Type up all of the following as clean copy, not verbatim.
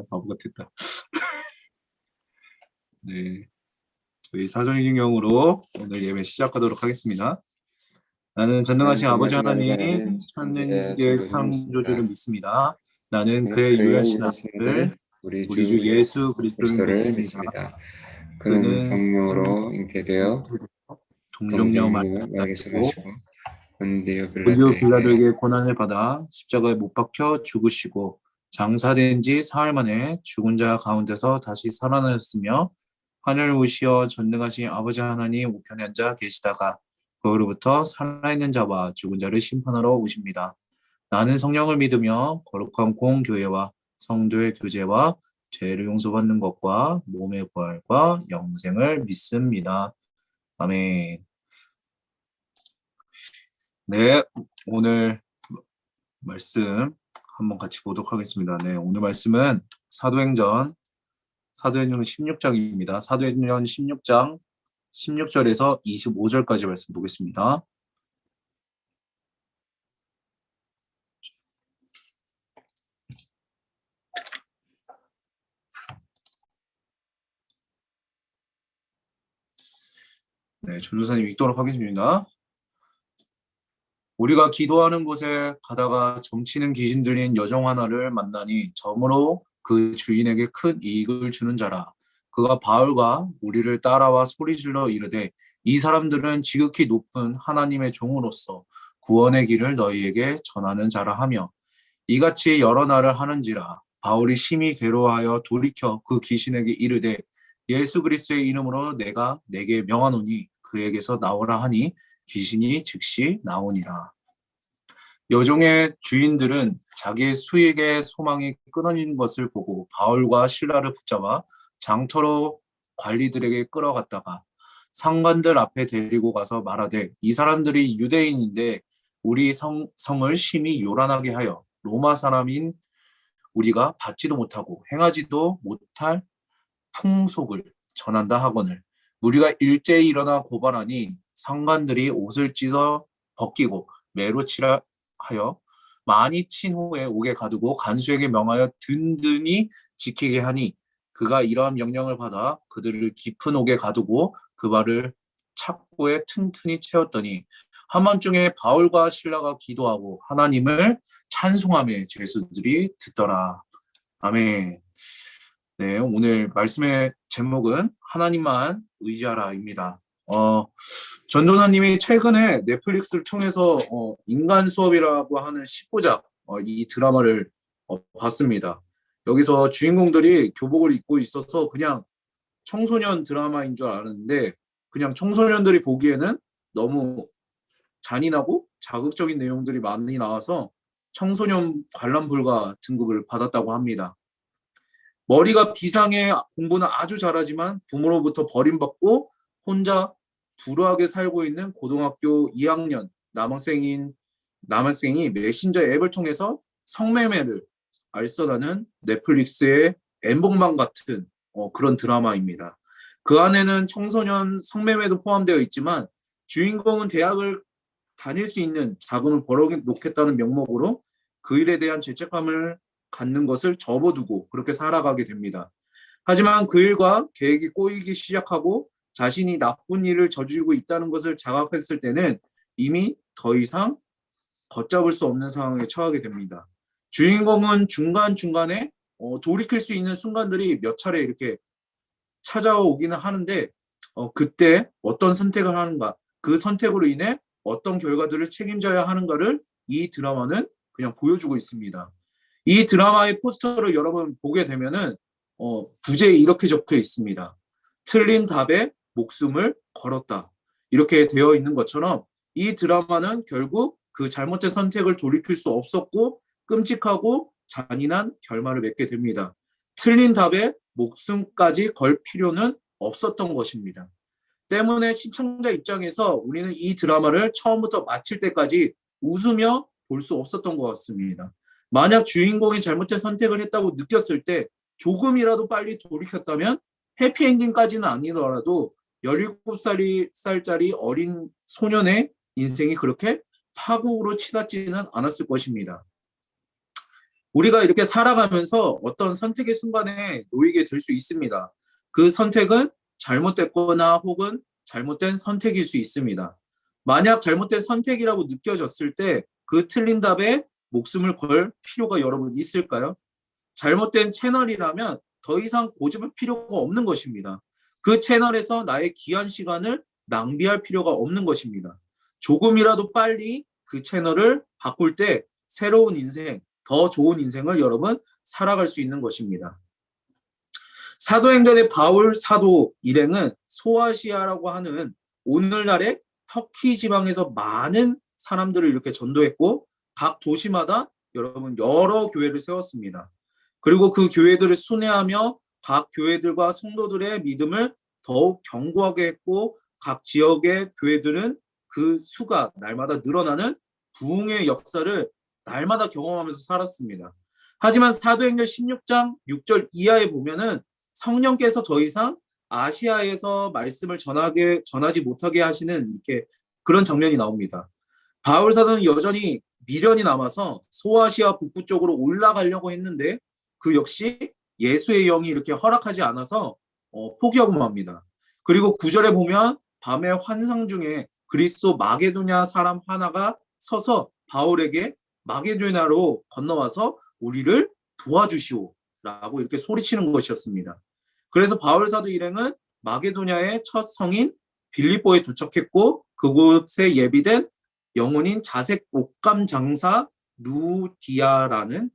바보 같았다. 네, 저희 사전인경으로 오늘 예배 시작하도록 하겠습니다. 나는 전능하신 아버지 하나님, 천능계 창조주를 믿습니다. 나는 그의 유일하신 아들, 우리 주 예수 그리스도를 믿습니다. 그는 성령으로 잉태되어 동정녀 마리아에게서 나시고 본디오 본디오 빌라도에게 빌라도에게 고난을 받아 십자가에 못 박혀 죽으시고 장사된 지 사흘 만에 죽은 자 가운데서 다시 살아나셨으며 하늘 오시어 전능하신 아버지 하나님 우편에 앉아 계시다가 거기로부터 살아있는 자와 죽은 자를 심판하러 오십니다. 나는 성령을 믿으며 거룩한 공교회와 성도의 교제와 죄를 용서받는 것과 몸의 부활과 영생을 믿습니다. 아멘. 네, 오늘 말씀 한번 같이 보도록 하겠습니다. 네, 오늘 말씀은 사도행전 16장입니다. 사도행전 16장 16절에서 25절까지 말씀 보겠습니다. 네, 전도사님 읽도록 하겠습니다. 우리가 기도하는 곳에 가다가 점치는 귀신 들린 여종 하나를 만나니 점으로 그 주인에게 큰 이익을 주는 자라. 그가 바울과 우리를 따라와 소리질러 이르되 이 사람들은 지극히 높은 하나님의 종으로서 구원의 길을 너희에게 전하는 자라 하며 이같이 여러 날을 하는지라. 바울이 심히 괴로워하여 돌이켜 그 귀신에게 이르되 예수 그리스도의 이름으로 내가 내게 명하노니 그에게서 나오라 하니 귀신이 즉시 나오니라. 여종의 주인들은 자기의 수익의 소망이 끊어지는 것을 보고 바울과 실라를 붙잡아 장터로 관리들에게 끌어갔다가 상관들 앞에 데리고 가서 말하되 이 사람들이 유대인인데 우리 성을 심히 요란하게 하여 로마 사람인 우리가 받지도 못하고 행하지도 못할 풍속을 전한다 하거늘 우리가 일제히 일어나 고발하니 상관들이 옷을 찢어 벗기고 매로 치라 하여 많이 친 후에 옥에 가두고 간수에게 명하여 든든히 지키게 하니 그가 이러한 명령을 받아 그들을 깊은 옥에 가두고 그 발을 착고에 튼튼히 채웠더니 한밤중에 바울과 실라가 기도하고 하나님을 찬송하며 죄수들이 듣더라. 아멘. 네, 오늘 말씀의 제목은 하나님만 의지하라입니다. 전도사님이 최근에 넷플릭스를 통해서 인간 수업이라고 하는 10부작 이 드라마를 봤습니다. 여기서 주인공들이 교복을 입고 있어서 그냥 청소년 드라마인 줄 알았는데 그냥 청소년들이 보기에는 너무 잔인하고 자극적인 내용들이 많이 나와서 청소년 관람 불가 등급을 받았다고 합니다. 머리가 비상해 공부는 아주 잘하지만 부모로부터 버림받고 혼자 불우하게 살고 있는 고등학교 2학년 남학생이 메신저 앱을 통해서 성매매를 알선하는 넷플릭스의 엠복만 같은 그런 드라마입니다. 그 안에는 청소년 성매매도 포함되어 있지만 주인공은 대학을 다닐 수 있는 자금을 벌어놓겠다는 명목으로 그 일에 대한 죄책감을 갖는 것을 접어두고 그렇게 살아가게 됩니다. 하지만 그 일과 계획이 꼬이기 시작하고 자신이 나쁜 일을 저지르고 있다는 것을 자각했을 때는 이미 더 이상 걷잡을 수 없는 상황에 처하게 됩니다. 주인공은 중간중간에 돌이킬 수 있는 순간들이 몇 차례 이렇게 찾아오기는 하는데 그때 어떤 선택을 하는가, 그 선택으로 인해 어떤 결과들을 책임져야 하는가를 이 드라마는 그냥 보여주고 있습니다. 이 드라마의 포스터를 여러분 보게 되면은 부제에 이렇게 적혀 있습니다. 틀린 답에 목숨을 걸었다. 이렇게 되어 있는 것처럼 이 드라마는 결국 그 잘못된 선택을 돌이킬 수 없었고 끔찍하고 잔인한 결말을 맺게 됩니다. 틀린 답에 목숨까지 걸 필요는 없었던 것입니다. 때문에 시청자 입장에서 우리는 이 드라마를 처음부터 마칠 때까지 웃으며 볼 수 없었던 것 같습니다. 만약 주인공이 잘못된 선택을 했다고 느꼈을 때 조금이라도 빨리 돌이켰다면 해피엔딩까지는 아니더라도 17살짜리 어린 소년의 인생이 그렇게 파국으로 치닫지는 않았을 것입니다. 우리가 이렇게 살아가면서 어떤 선택의 순간에 놓이게 될 수 있습니다. 그 선택은 잘못됐거나 혹은 잘못된 선택일 수 있습니다. 만약 잘못된 선택이라고 느껴졌을 때 그 틀린 답에 목숨을 걸 필요가 여러분 있을까요? 잘못된 채널이라면 더 이상 고집할 필요가 없는 것입니다. 그 채널에서 나의 귀한 시간을 낭비할 필요가 없는 것입니다. 조금이라도 빨리 그 채널을 바꿀 때 새로운 인생, 더 좋은 인생을 여러분 살아갈 수 있는 것입니다. 사도행전의 바울 사도 일행은 소아시아라고 하는 오늘날의 터키 지방에서 많은 사람들을 이렇게 전도했고 각 도시마다 여러분 여러 교회를 세웠습니다. 그리고 그 교회들을 순회하며 각 교회들과 성도들의 믿음을 더욱 견고하게 했고 각 지역의 교회들은 그 수가 날마다 늘어나는 부흥의 역사를 날마다 경험하면서 살았습니다. 하지만 사도행전 16장 6절 이하에 보면은 성령께서 더 이상 아시아에서 말씀을 전하지 못하게 하시는 이렇게 그런 장면이 나옵니다. 바울 사도는 여전히 미련이 남아서 소아시아 북부 쪽으로 올라가려고 했는데 그 역시 예수의 영이 이렇게 허락하지 않아서 포기하고 맙니다. 그리고 9절에 보면 밤의 환상 중에 그리스도 마게도냐 사람 하나가 서서 바울에게 마게도냐로 건너와서 우리를 도와주시오 라고 이렇게 소리치는 것이었습니다. 그래서 바울 사도 일행은 마게도냐의 첫 성인 빌립보에 도착했고 그곳에 예비된 영혼인 자색 옷감 장사 루디아라는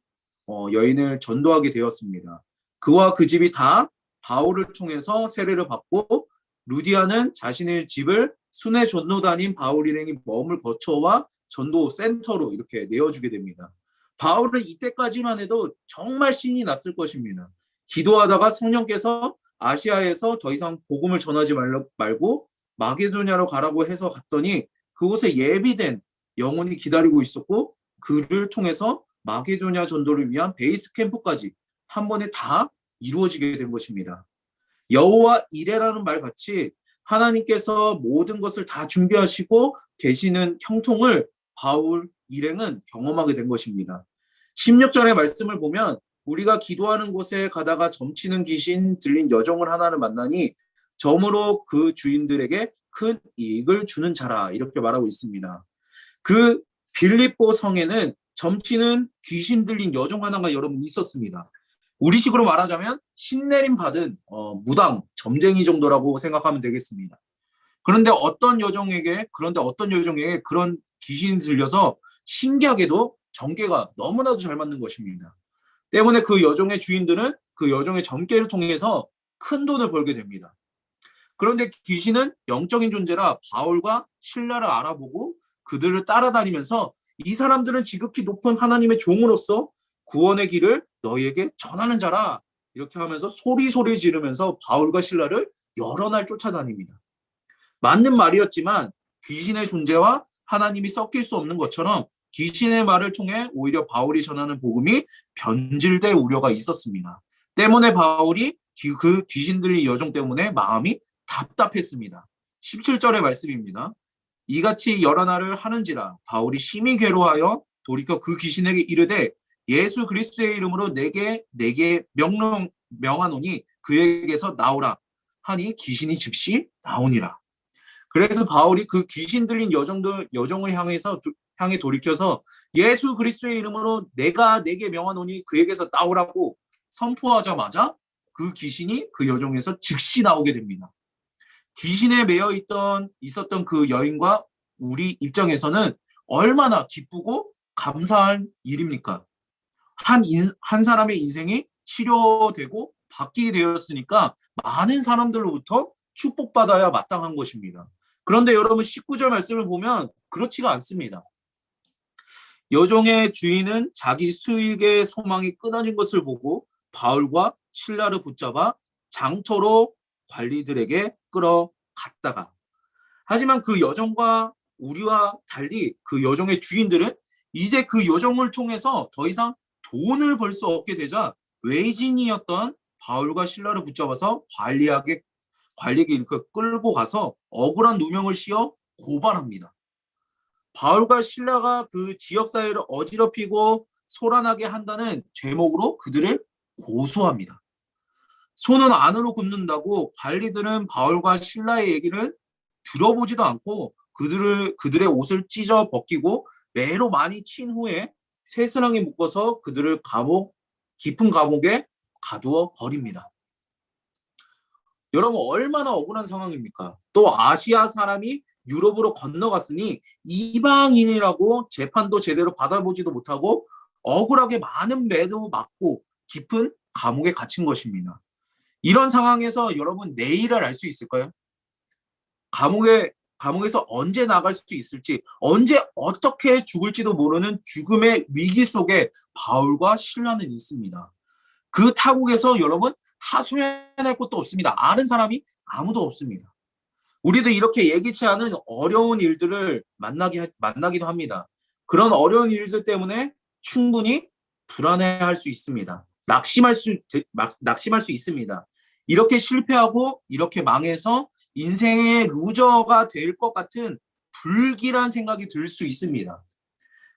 여인을 전도하게 되었습니다. 그와 그 집이 다 바울을 통해서 세례를 받고 루디아는 자신의 집을 순회 전도단인 바울 일행이 머물 거처와 전도 센터로 이렇게 내어주게 됩니다. 바울은 이때까지만 해도 정말 신이 났을 것입니다. 기도하다가 성령께서 아시아에서 더 이상 복음을 전하지 말고 마게도냐로 가라고 해서 갔더니 그곳에 예비된 영혼이 기다리고 있었고 그를 통해서 마게도냐 전도를 위한 베이스 캠프까지 한 번에 다 이루어지게 된 것입니다. 여호와 이레라는 말 같이 하나님께서 모든 것을 다 준비하시고 계시는 형통을 바울 일행은 경험하게 된 것입니다. 16절의 말씀을 보면 우리가 기도하는 곳에 가다가 점치는 귀신 들린 여종을 하나를 만나니 점으로 그 주인들에게 큰 이익을 주는 자라 이렇게 말하고 있습니다. 그 빌립보 성에는 점치는 귀신 들린 여종 하나가 여러분 있었습니다. 우리식으로 말하자면 신내림 받은 무당, 점쟁이 정도라고 생각하면 되겠습니다. 그런데 어떤 여종에게 그런 귀신이 들려서 신기하게도 정계가 너무나도 잘 맞는 것입니다. 때문에 그 여종의 주인들은 그 여종의 점괘를 통해서 큰 돈을 벌게 됩니다. 그런데 귀신은 영적인 존재라 바울과 신라를 알아보고 그들을 따라다니면서 이 사람들은 지극히 높은 하나님의 종으로서 구원의 길을 너희에게 전하는 자라 이렇게 하면서 소리 지르면서 바울과 신라를 여러 날 쫓아다닙니다. 맞는 말이었지만 귀신의 존재와 하나님이 섞일 수 없는 것처럼 귀신의 말을 통해 오히려 바울이 전하는 복음이 변질될 우려가 있었습니다. 때문에 바울이 그 귀신 들린 여종 때문에 마음이 답답했습니다. 17절의 말씀입니다. 이같이 여러 날을 하는지라 바울이 심히 괴로워하여 돌이켜 그 귀신에게 이르되 예수 그리스도의 이름으로 내게 명하노니 그에게서 나오라 하니 귀신이 즉시 나오니라. 그래서 바울이 그 귀신 들린 여종을 향해 돌이켜서 예수 그리스도의 이름으로 내가 내게 명하노니 그에게서 나오라고 선포하자마자 그 귀신이 그 여종에서 즉시 나오게 됩니다. 귀신에 매여 있었던 그 여인과 우리 입장에서는 얼마나 기쁘고 감사한 일입니까? 한 사람의 인생이 치료되고 바뀌게 되었으니까 많은 사람들로부터 축복받아야 마땅한 것입니다. 그런데 여러분 19절 말씀을 보면 그렇지가 않습니다. 여종의 주인은 자기 수익의 소망이 끊어진 것을 보고 바울과 신라를 붙잡아 장터로 관리들에게 끌어갔다가 하지만 그 여종과 우리와 달리 그 여종의 주인들은 이제 그 여종을 통해서 더 이상 돈을 벌 수 없게 되자 외진이었던 바울과 신라를 붙잡아서 관리에게 이렇게 끌고 가서 억울한 누명을 씌워 고발합니다. 바울과 신라가 그 지역사회를 어지럽히고 소란하게 한다는 제목으로 그들을 고소합니다. 손은 안으로 굽는다고 관리들은 바울과 실라의 얘기를 들어보지도 않고 그들의 옷을 찢어 벗기고 매로 많이 친 후에 쇠사랑에 묶어서 그들을 깊은 감옥에 가두어 버립니다. 여러분, 얼마나 억울한 상황입니까? 또 아시아 사람이 유럽으로 건너갔으니 이방인이라고 재판도 제대로 받아보지도 못하고 억울하게 많은 매도 맞고 깊은 감옥에 갇힌 것입니다. 이런 상황에서 여러분, 내일을 알 수 있을까요? 감옥에서 언제 나갈 수 있을지, 언제 어떻게 죽을지도 모르는 죽음의 위기 속에 바울과 실라는 있습니다. 그 타국에서 여러분, 하소연할 곳도 없습니다. 아는 사람이 아무도 없습니다. 우리도 이렇게 예기치 않은 어려운 일들을 만나기도 합니다. 그런 어려운 일들 때문에 충분히 불안해할 수 있습니다. 낙심할 수 있습니다. 이렇게 실패하고 이렇게 망해서 인생의 루저가 될 것 같은 불길한 생각이 들 수 있습니다.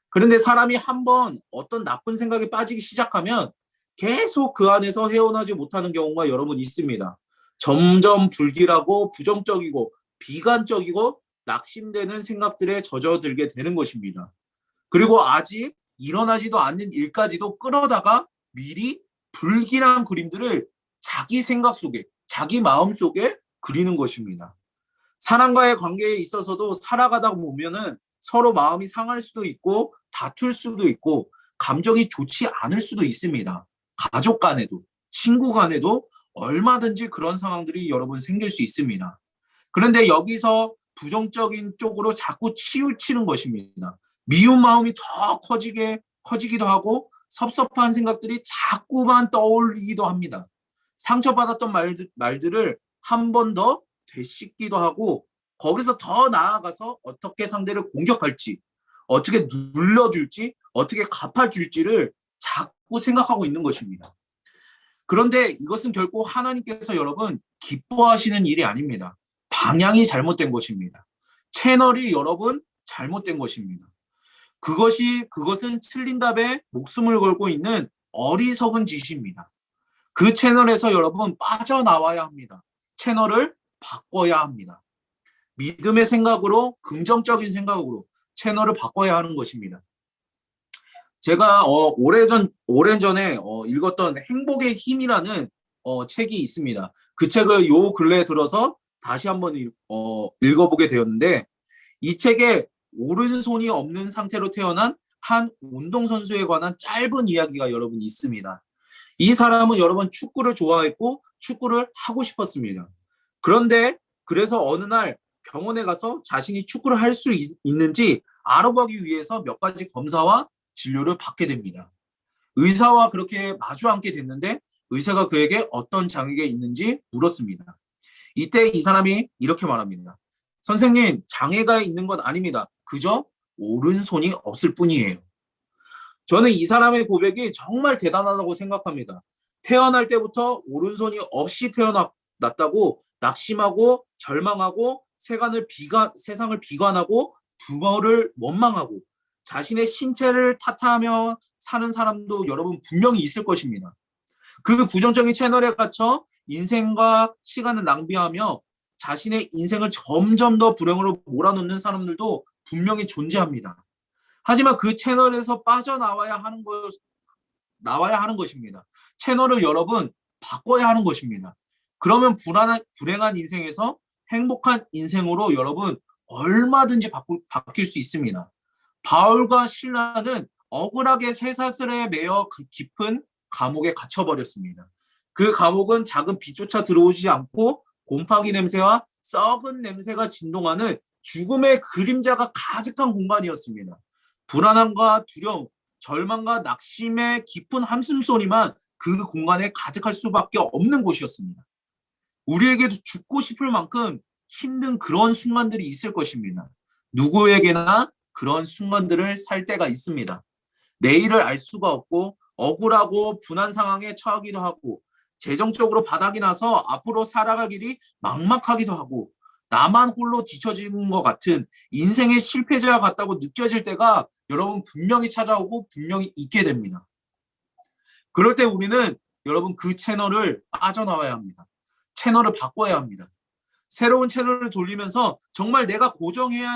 그런데 사람이 한번 어떤 나쁜 생각에 빠지기 시작하면 계속 그 안에서 헤어나지 못하는 경우가 여러분 있습니다. 점점 불길하고 부정적이고 비관적이고 낙심되는 생각들에 젖어들게 되는 것입니다. 그리고 아직 일어나지도 않는 일까지도 끌어다가 미리 불길한 그림들을 자기 생각 속에, 자기 마음 속에 그리는 것입니다. 사람과의 관계에 있어서도 살아가다 보면은 서로 마음이 상할 수도 있고 다툴 수도 있고 감정이 좋지 않을 수도 있습니다. 가족 간에도, 친구 간에도 얼마든지 그런 상황들이 여러분 생길 수 있습니다. 그런데 여기서 부정적인 쪽으로 자꾸 치우치는 것입니다. 미운 마음이 더 커지기도 하고 섭섭한 생각들이 자꾸만 떠올리기도 합니다. 상처받았던 말들을 한 번 더 되씹기도 하고 거기서 더 나아가서 어떻게 상대를 공격할지, 어떻게 눌러줄지, 어떻게 갚아줄지를 자꾸 생각하고 있는 것입니다. 그런데 이것은 결코 하나님께서 여러분 기뻐하시는 일이 아닙니다. 방향이 잘못된 것입니다. 채널이 여러분 잘못된 것입니다. 그것은 틀린 답에 목숨을 걸고 있는 어리석은 짓입니다. 그 채널에서 여러분 빠져나와야 합니다. 채널을 바꿔야 합니다. 믿음의 생각으로, 긍정적인 생각으로 채널을 바꿔야 하는 것입니다. 제가 오래전에 읽었던 행복의 힘이라는 책이 있습니다. 그 책을 요 근래에 들어서 다시 한번 읽어보게 되었는데, 이 책에 오른손이 없는 상태로 태어난 한 운동선수에 관한 짧은 이야기가 여러분 있습니다. 이 사람은 여러분 축구를 좋아했고 축구를 하고 싶었습니다. 그런데 그래서 어느 날 병원에 가서 자신이 축구를 할 수 있는지 알아보기 위해서 몇 가지 검사와 진료를 받게 됩니다. 의사와 그렇게 마주 앉게 됐는데 의사가 그에게 어떤 장애가 있는지 물었습니다. 이때 이 사람이 이렇게 말합니다. 선생님, 장애가 있는 건 아닙니다. 그저 오른손이 없을 뿐이에요. 저는 이 사람의 고백이 정말 대단하다고 생각합니다. 태어날 때부터 오른손이 없이 태어났다고 낙심하고 절망하고 세상을 비관하고 부모를 원망하고 자신의 신체를 탓하며 사는 사람도 여러분 분명히 있을 것입니다. 그 부정적인 채널에 갇혀 인생과 시간을 낭비하며 자신의 인생을 점점 더 불행으로 몰아넣는 사람들도 분명히 존재합니다. 하지만 그 채널에서 빠져나와야 하는 것입니다. 채널을 여러분 바꿔야 하는 것입니다. 그러면 불행한 인생에서 행복한 인생으로 여러분 얼마든지 바뀔 수 있습니다. 바울과 실라는 억울하게 쇠사슬에 매여 깊은 감옥에 갇혀버렸습니다. 그 감옥은 작은 빛조차 들어오지 않고 곰팡이 냄새와 썩은 냄새가 진동하는 죽음의 그림자가 가득한 공간이었습니다. 불안함과 두려움, 절망과 낙심의 깊은 한숨소리만 그 공간에 가득할 수밖에 없는 곳이었습니다. 우리에게도 죽고 싶을 만큼 힘든 그런 순간들이 있을 것입니다. 누구에게나 그런 순간들을 살 때가 있습니다. 내일을 알 수가 없고 억울하고 분한 상황에 처하기도 하고 재정적으로 바닥이 나서 앞으로 살아갈 길이 막막하기도 하고 나만 홀로 뒤처진 것 같은 인생의 실패자 같다고 느껴질 때가 여러분 분명히 찾아오고 분명히 있게 됩니다. 그럴 때 우리는 여러분 그 채널을 빠져나와야 합니다. 채널을 바꿔야 합니다. 새로운 채널을 돌리면서 정말 내가 고정해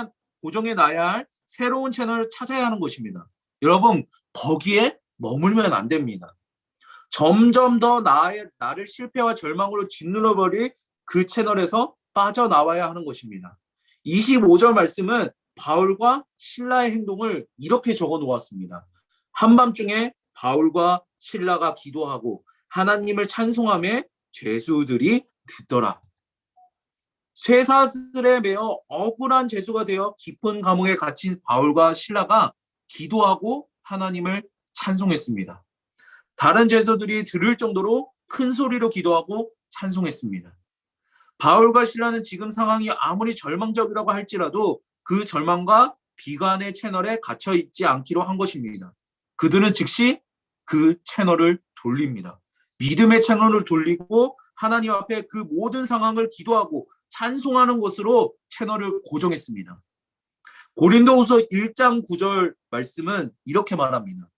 놔야 할 새로운 채널을 찾아야 하는 것입니다. 여러분 거기에 머물면 안 됩니다. 점점 더 나를 실패와 절망으로 짓눌러버릴 그 채널에서 빠져나와야 하는 것입니다. 25절 말씀은 바울과 실라의 행동을 이렇게 적어 놓았습니다. 한밤중에 바울과 실라가 기도하고 하나님을 찬송하며 죄수들이 듣더라. 쇠사슬에 매어 억울한 죄수가 되어 깊은 감옥에 갇힌 바울과 실라가 기도하고 하나님을 찬송했습니다. 다른 죄수들이 들을 정도로 큰 소리로 기도하고 찬송했습니다. 바울과 실라는 지금 상황이 아무리 절망적이라고 할지라도 그 절망과 비관의 채널에 갇혀 있지 않기로 한 것입니다. 그들은 즉시 그 채널을 돌립니다. 믿음의 채널을 돌리고 하나님 앞에 그 모든 상황을 기도하고 찬송하는 것으로 채널을 고정했습니다. 고린도후서 1장 9절 말씀은 이렇게 말합니다.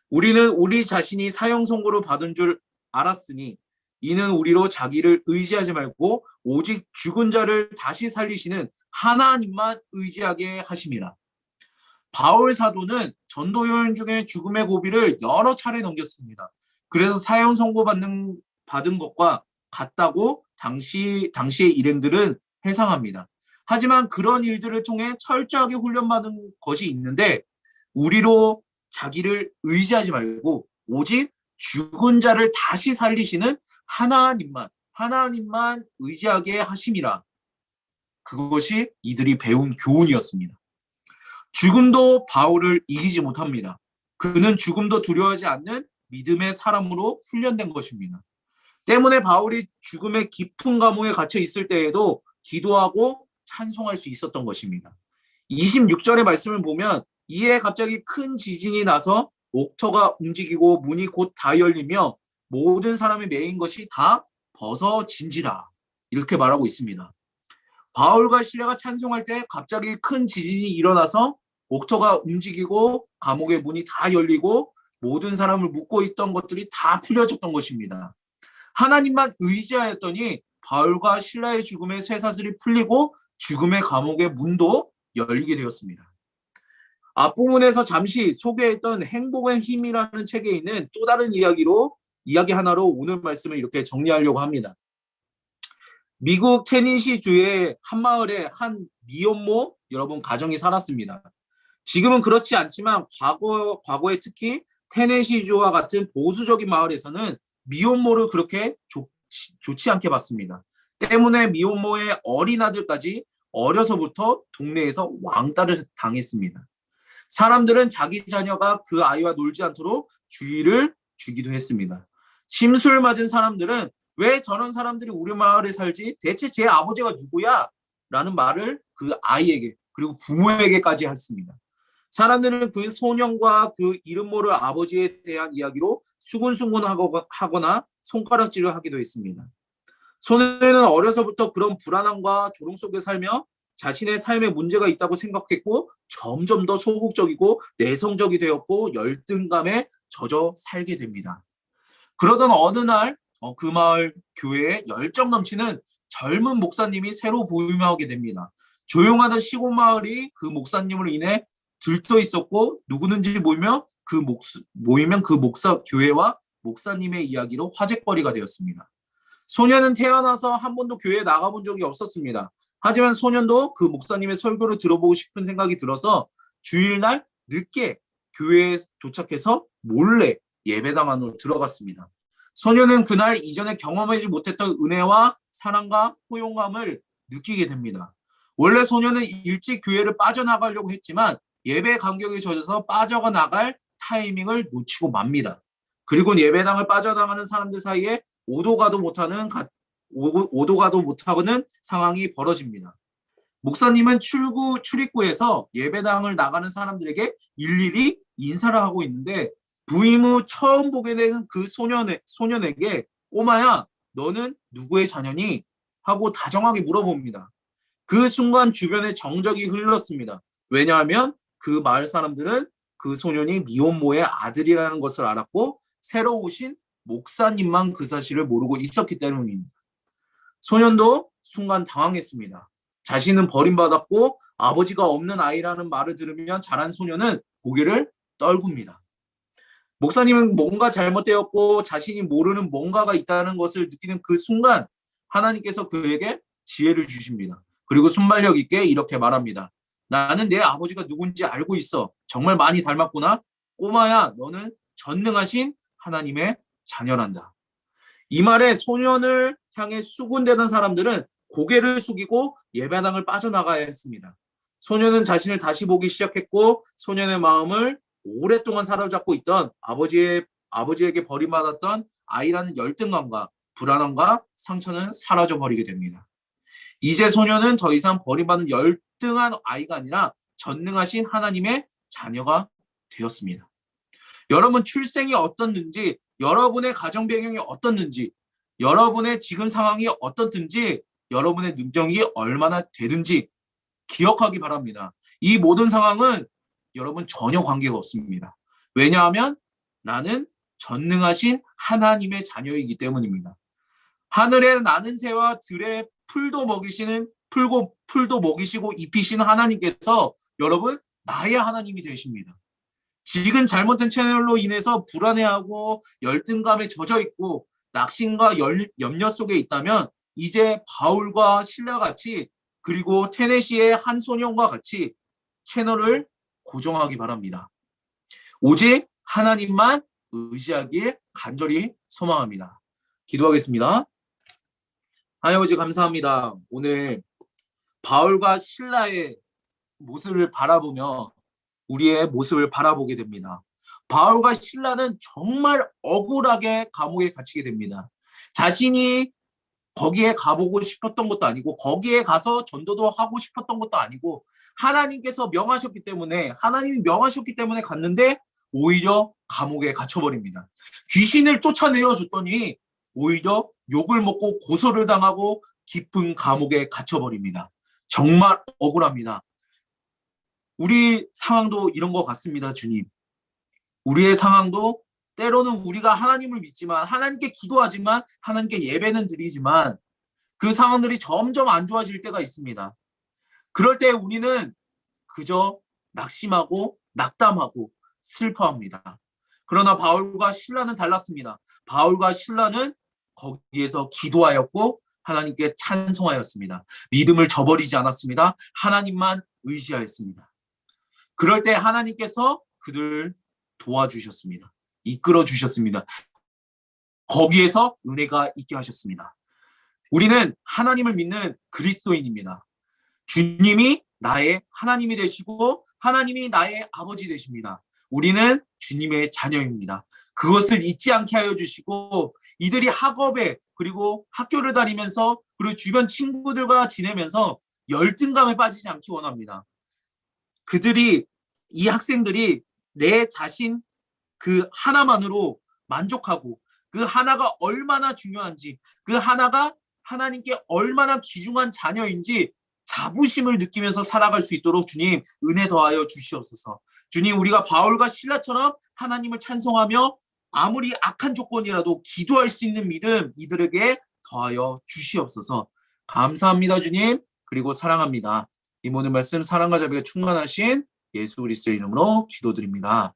우리는 우리 자신이 사형 선고를 받은 줄 알았으니 이는 우리로 자기를 의지하지 말고 오직 죽은 자를 다시 살리시는 하나님만 의지하게 하심이라. 바울 사도는 전도 여행 중에 죽음의 고비를 여러 차례 넘겼습니다. 그래서 사형 선고 받은 것과 같다고 당시의 일행들은 회상합니다. 하지만 그런 일들을 통해 철저하게 훈련받은 것이 있는데 우리로 자기를 의지하지 말고 오직 죽은 자를 다시 살리시는 하나님만 의지하게 하심이라. 그것이 이들이 배운 교훈이었습니다. 죽음도 바울을 이기지 못합니다. 그는 죽음도 두려워하지 않는 믿음의 사람으로 훈련된 것입니다. 때문에 바울이 죽음의 깊은 감옥에 갇혀 있을 때에도 기도하고 찬송할 수 있었던 것입니다. 26절의 말씀을 보면 이에 갑자기 큰 지진이 나서 옥터가 움직이고 문이 곧 다 열리며 모든 사람이 매인 것이 다 벗어진지라 이렇게 말하고 있습니다. 바울과 실라가 찬송할 때 갑자기 큰 지진이 일어나서 옥터가 움직이고 감옥의 문이 다 열리고 모든 사람을 묶고 있던 것들이 다 풀려졌던 것입니다. 하나님만 의지하였더니 바울과 실라의 죽음의 쇠사슬이 풀리고 죽음의 감옥의 문도 열리게 되었습니다. 앞부분에서 잠시 소개했던 행복의 힘이라는 책에 있는 또 다른 이야기 하나로 오늘 말씀을 이렇게 정리하려고 합니다. 미국 테네시주의 한 마을에 한 미혼모 여러분 가정이 살았습니다. 지금은 그렇지 않지만 과거에 특히 테네시주와 같은 보수적인 마을에서는 미혼모를 그렇게 좋지 않게 봤습니다. 때문에 미혼모의 어린 아들까지 어려서부터 동네에서 왕따를 당했습니다. 사람들은 자기 자녀가 그 아이와 놀지 않도록 주의를 주기도 했습니다. 침술 맞은 사람들은 왜 저런 사람들이 우리 마을에 살지? 대체 제 아버지가 누구야? 라는 말을 그 아이에게 그리고 부모에게까지 했습니다. 사람들은 그 소년과 그 이름 모를 아버지에 대한 이야기로 수군수군하거나 손가락질을 하기도 했습니다. 소년은 어려서부터 그런 불안함과 조롱 속에 살며 자신의 삶에 문제가 있다고 생각했고 점점 더 소극적이고 내성적이 되었고 열등감에 젖어 살게 됩니다. 그러던 어느 날 그 마을 교회에 열정 넘치는 젊은 목사님이 새로 부임하게 됩니다. 조용하던 시골 마을이 그 목사님으로 인해 들떠 있었고 누구든지 모이면 그 목사 교회와 목사님의 이야기로 화제거리가 되었습니다. 소년은 태어나서 한 번도 교회에 나가본 적이 없었습니다. 하지만 소년도 그 목사님의 설교를 들어보고 싶은 생각이 들어서 주일날 늦게 교회에 도착해서 몰래 예배당 안으로 들어갔습니다. 소년은 그날 이전에 경험하지 못했던 은혜와 사랑과 포용감을 느끼게 됩니다. 원래 소년은 일찍 교회를 빠져나가려고 했지만 예배 간격에 젖어서 빠져나갈 타이밍을 놓치고 맙니다. 그리고 예배당을 빠져나가는 사람들 사이에 오도 가도 못하는 상황이 벌어집니다. 목사님은 출입구에서 예배당을 나가는 사람들에게 일일이 인사를 하고 있는데 부임 후 처음 보게 된 그 소년에게 꼬마야 너는 누구의 자녀니? 하고 다정하게 물어봅니다. 그 순간 주변에 정적이 흘렀습니다. 왜냐하면 그 마을 사람들은 그 소년이 미혼모의 아들이라는 것을 알았고 새로 오신 목사님만 그 사실을 모르고 있었기 때문입니다. 소년도 순간 당황했습니다. 자신은 버림받았고 아버지가 없는 아이라는 말을 들으면 자란 소년은 고개를 떨굽니다. 목사님은 뭔가 잘못되었고 자신이 모르는 뭔가가 있다는 것을 느끼는 그 순간 하나님께서 그에게 지혜를 주십니다. 그리고 순발력 있게 이렇게 말합니다. 나는 내 아버지가 누군지 알고 있어. 정말 많이 닮았구나. 꼬마야, 너는 전능하신 하나님의 자녀란다. 이 말에 소년을 향해 수군대는 사람들은 고개를 숙이고 예배당을 빠져나가야 했습니다. 소년은 자신을 다시 보기 시작했고 소년의 마음을 오랫동안 사로잡고 있던 아버지에게 버림받았던 아이라는 열등감과 불안함과 상처는 사라져버리게 됩니다. 이제 소년은 더 이상 버림받은 열등한 아이가 아니라 전능하신 하나님의 자녀가 되었습니다. 여러분 출생이 어떻든지, 여러분의 가정 배경이 어떻든지, 여러분의 지금 상황이 어떻든지, 여러분의 능력이 얼마나 되든지 기억하기 바랍니다. 이 모든 상황은 여러분 전혀 관계가 없습니다. 왜냐하면 나는 전능하신 하나님의 자녀이기 때문입니다. 하늘에 나는 새와 들에 풀도 먹이시고 입히시는 하나님께서 여러분 나의 하나님이 되십니다. 지금 잘못된 채널로 인해서 불안해하고 열등감에 젖어 있고 낙심과 염려 속에 있다면 이제 바울과 실라 같이 그리고 테네시의 한 소년과 같이 채널을 고정하기 바랍니다. 오직 하나님만 의지하길 간절히 소망합니다. 기도하겠습니다. 하나님 아버지 감사합니다. 오늘 바울과 실라의 모습을 바라보며 우리의 모습을 바라보게 됩니다. 바울과 실라는 정말 억울하게 감옥에 갇히게 됩니다. 자신이 거기에 가보고 싶었던 것도 아니고 거기에 가서 전도도 하고 싶었던 것도 아니고 하나님이 명하셨기 때문에 갔는데 오히려 감옥에 갇혀버립니다. 귀신을 쫓아내어 줬더니 오히려 욕을 먹고 고소를 당하고 깊은 감옥에 갇혀버립니다. 정말 억울합니다. 우리 상황도 이런 것 같습니다, 주님. 우리의 상황도 때로는 우리가 하나님을 믿지만 하나님께 기도하지만 하나님께 예배는 드리지만 그 상황들이 점점 안 좋아질 때가 있습니다. 그럴 때 우리는 그저 낙심하고 낙담하고 슬퍼합니다. 그러나 바울과 실라는 달랐습니다. 바울과 실라는 거기에서 기도하였고 하나님께 찬송하였습니다. 믿음을 저버리지 않았습니다. 하나님만 의지하였습니다. 그럴 때 하나님께서 그들을 도와주셨습니다. 이끌어 주셨습니다. 거기에서 은혜가 있게 하셨습니다. 우리는 하나님을 믿는 그리스도인입니다. 주님이 나의 하나님이 되시고 하나님이 나의 아버지 되십니다. 우리는 주님의 자녀입니다. 그것을 잊지 않게 하여 주시고 이들이 학업에 그리고 학교를 다니면서 그리고 주변 친구들과 지내면서 열등감에 빠지지 않기 원합니다. 이 학생들이 내 자신 그 하나만으로 만족하고 그 하나가 얼마나 중요한지 그 하나가 하나님께 얼마나 귀중한 자녀인지 자부심을 느끼면서 살아갈 수 있도록 주님 은혜 더하여 주시옵소서. 주님 우리가 바울과 실라처럼 하나님을 찬송하며 아무리 악한 조건이라도 기도할 수 있는 믿음 이들에게 더하여 주시옵소서. 감사합니다 주님. 그리고 사랑합니다. 이 모든 말씀 사랑과 자비가 충만하신 예수 그리스도의 이름으로 기도드립니다.